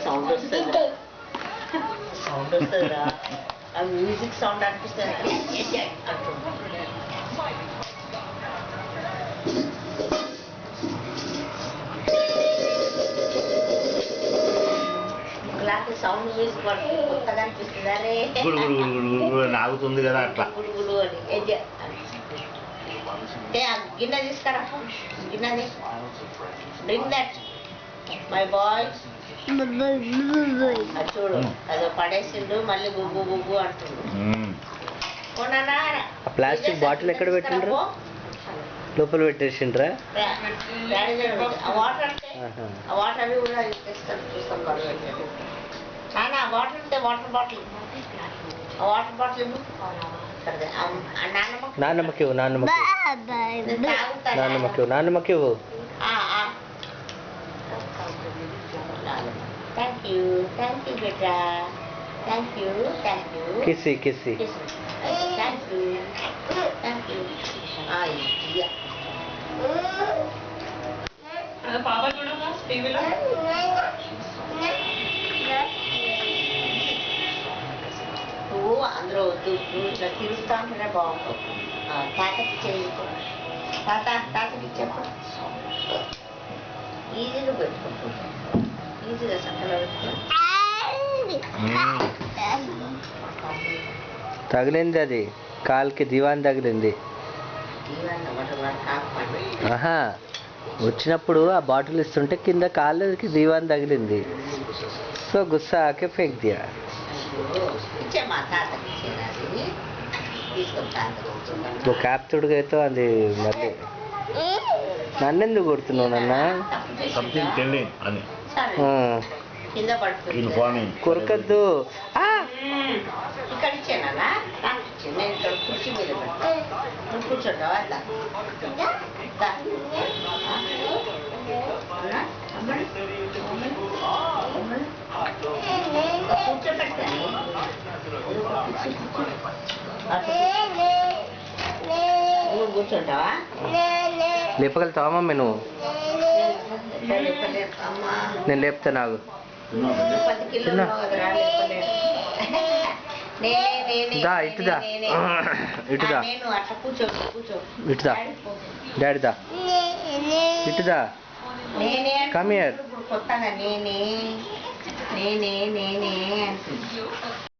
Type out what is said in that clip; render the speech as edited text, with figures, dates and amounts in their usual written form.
Sound వస్తుంది, sound వస్తుందిరా. ఆ మ్యూజిక్ సౌండ్ అనిపిస్తుంది అంటుంది. సౌండ్ మ్యూజిక్ కొత్తగా అనిపిస్తుంది. అరే నాగుతుంది కదా అట్లా గుడుగుడు అని గిన్నె తీసుకురా, గిన్నె డ్రింక్ దట్ మై బాయ్. చూడు అదో పడేసిండు, మళ్ళీ బుగ్గు బుగ్గు అంటుండు. ప్లాస్టిక్ బాటిల్ ఎక్కడ పెట్టిండ్రు? లోపల పెట్టేసిండ్రా? వాటర్ అంటే ఆ వాటర్ అవి కూడా తెస్తాను, చూస్తాం. నాన్న వాటర్ ఉంటే వాటర్ బాటిల్, ఆ వాటర్ బాటిల్ నాన్నమ్మకి ఇవ్వు, నాన్నమ్మకి ఇవ్వు. థ్యాంక్ యూ బేటా, థ్యాంక్ యూ కిసి థ్యాంక్ యూ. పాప చూడమ్మా టీవీలో. నువ్వు అందులో వద్దు, నువ్వు ఇట్లా తిరుగుతా ఉంటేనే బాగుంటుంది. తాతకి చేయకు, తాతకి చెప్పు. ఈజీగా పెట్టుకుంటుంది, ఈజీగా సంకలో పెట్టుకో. తగిలింది, అది కాలుకి దివాన్ తగిలింది. ఆహా, వచ్చినప్పుడు ఆ బాటిల్ ఇస్తుంటే కింద కాళ్ళకి దివాన్ తగిలింది. సో గుస్సా ఆకే ఫేక్ దియా. నువ్వు క్యాప్ తుడుగైతే అది మళ్ళీ నన్నెందుకు కొడుతున్నావు నాన్న? కొరకద్దు. ఇక్కడ ఇచ్చానా? నేను ఇక్కడ కుర్చీ మీద నువ్వు కూర్చుంటావా? కూర్చోబెట్టాను. నువ్వు కూర్చుంటావా? లేపగలుగుతావా మమ్మీ నువ్వు? నేను లేపుతా, నాకు 10 కిలోలు ఇటుదా నేను అట్లా కూర్చో ఇటుదా డాడీదా ఇటుదా నేనే కమ్ హియర్. కొత్తగా నేనే అంటుంది.